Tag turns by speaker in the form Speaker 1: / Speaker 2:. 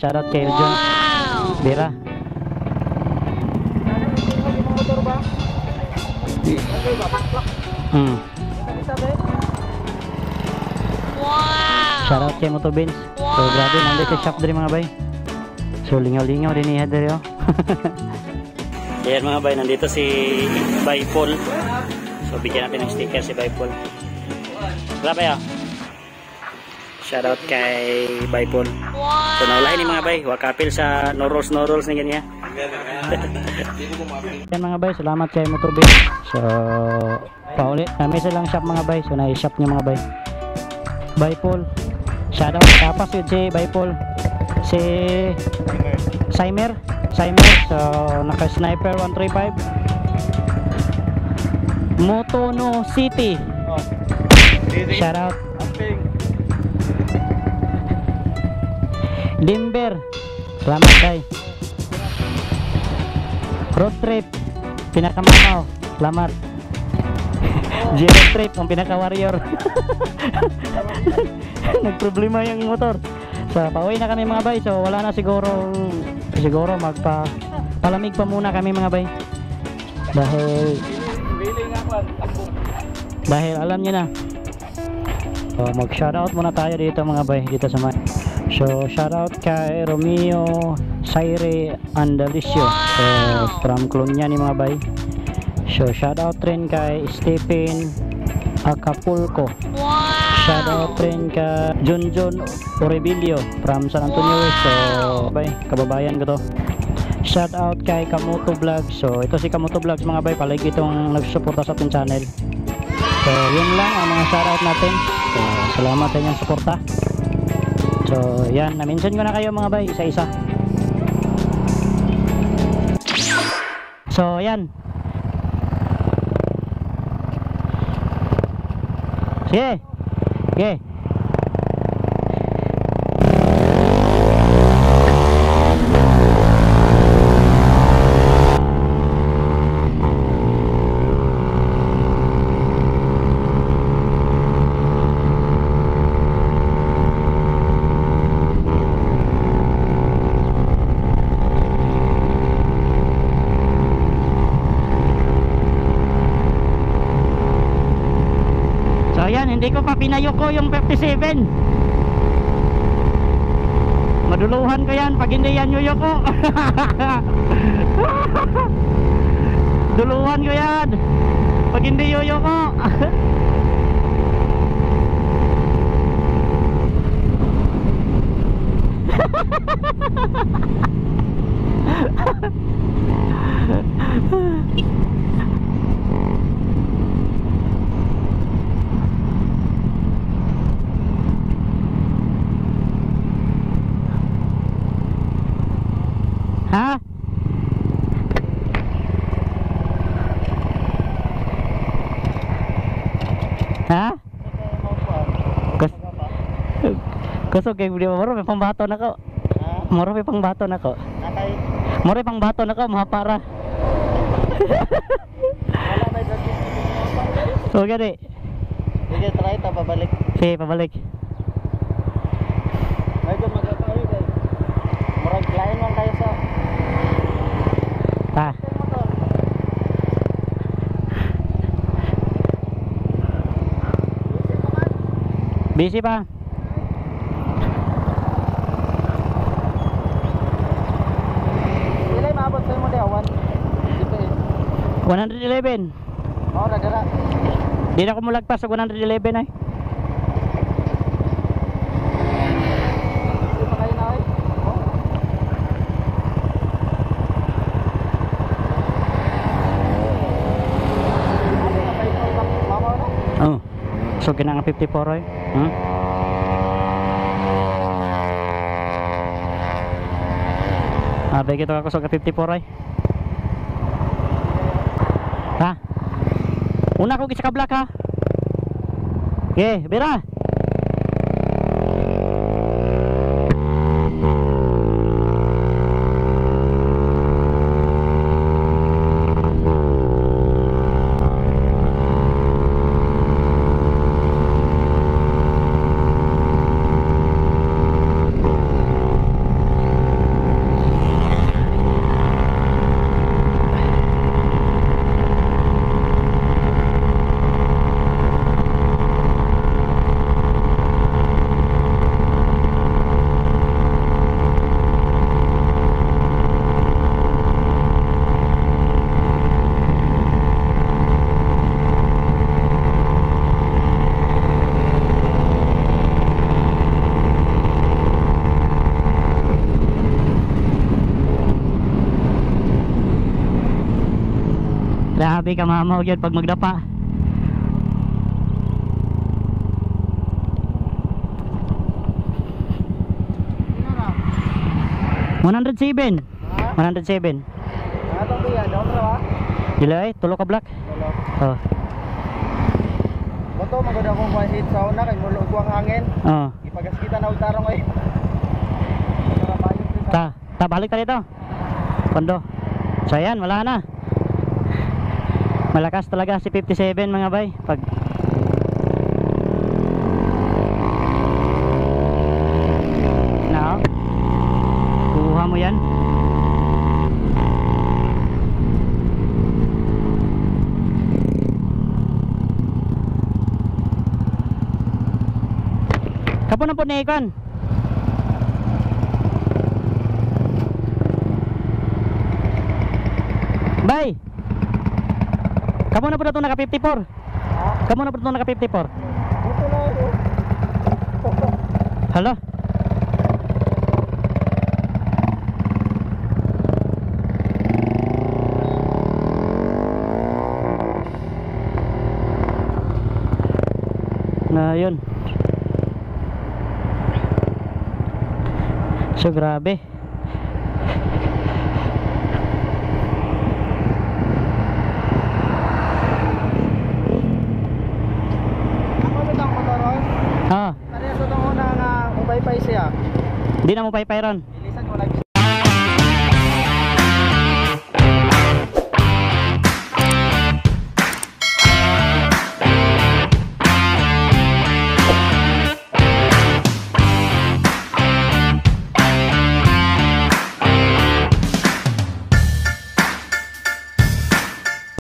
Speaker 1: shoutout kay John Bira. Shoutout kay Moto Benz. So grabe, nandito sa shop diri mga bay. So lingaw-lingaw din niya diri oh. Ayan mga bay, nandito si Bay Paul. So bigyan natin ng sticker si Bay Paul. Grabe ah. Shoutout kay Bay Paul. So naulahin ni mga bay, wakapil sa no-rolls ni ganyan. Yan mga bay, salamat kay Moto Benz. So paulit, may silang shop mga bay. So na-shop niya mga bay. Bay Paul. Shoutout tapos yun si Bay Paul. Si Simer. So naka Sniper 135. Motono City. Shoutout. Dimber. Salamat bay. Road Trip. Pinakamamaw. Salamat. Zero Trip ang pinaka warrior. Nagproblema yung motor. So pauwi na kami mga bay. So wala na siguro palamig pa muna kami mga bay. Dahil alam niyo na. So mag shoutout muna tayo dito mga bay, dito sa may. So shoutout kay Romeo Saire Andalicio. So from Colonia ni mga bay. So shoutout rin kay Stephen Acapulco. Shoutout rin kay John Orebilio from San Antonio West. So bay, kababayan ko to. Shoutout kay Kamoto Vlog. So ito si Kamoto Vlogs mga bay, palagi itong nagsusuporta sa ating channel. So yun lang ang mga shoutout natin. So salamat sa inyong suporta. So yan, na-mention ko na kayo mga bay, isa-isa. So yan. Sige. Okay. Hindi ko pa pinayoko yung 57. Maduluhan ko yan pag hindi yan yuyoko. Duluhan ko yan pag hindi yuyoko. Ha? Ha? Kusog kay video mo, may pangbato na ko. Moro may pangbato na ko. Moro may pangbato na ko, mahapara. So gani. Sige, try ta pabalik. Sige, pabalik. Medyo magkakayo guys. Murag lain man tayo sa ta. Busy pa. Ilay maabot sa mo daw 111. Oh, dara. Di na ko mulagpas sa 111 ay. Oh, so kina nga 54 ay. Bagay ito ako sa 54 ay. Ha? Una ko gisa ka black ha. Okay, bira. grabe ka mamaw yun pag magdapa.
Speaker 2: Ano na?
Speaker 1: 107.
Speaker 2: Ha?
Speaker 1: 107.
Speaker 2: Atong biya, daw ra.
Speaker 1: Dila ay tulo ka black.
Speaker 2: Wala.
Speaker 1: Oh.
Speaker 2: Bato magod akong kuha hit sa una kay mulo ko ang hangin.
Speaker 1: Oh.
Speaker 2: Ipagas kita na og tarong ay. Para bayot kita.
Speaker 1: Ta balik ta dito. Kondo. So ayan, wala na. Malakas talaga si 57 mga bay. Pag na, kuha mo yan. Kapon na po ni Ikon. Bay. Kamu na po na ito naka 54.
Speaker 2: Ha?
Speaker 1: Kamu na po ito naka 54.
Speaker 2: Ito na ako.
Speaker 1: Hala. Na yun. So grabe.
Speaker 2: Ako bitang motoron.
Speaker 1: Ah,
Speaker 2: Tani sa tong una nga ubay-bay siya.
Speaker 1: di na mo paypay ron.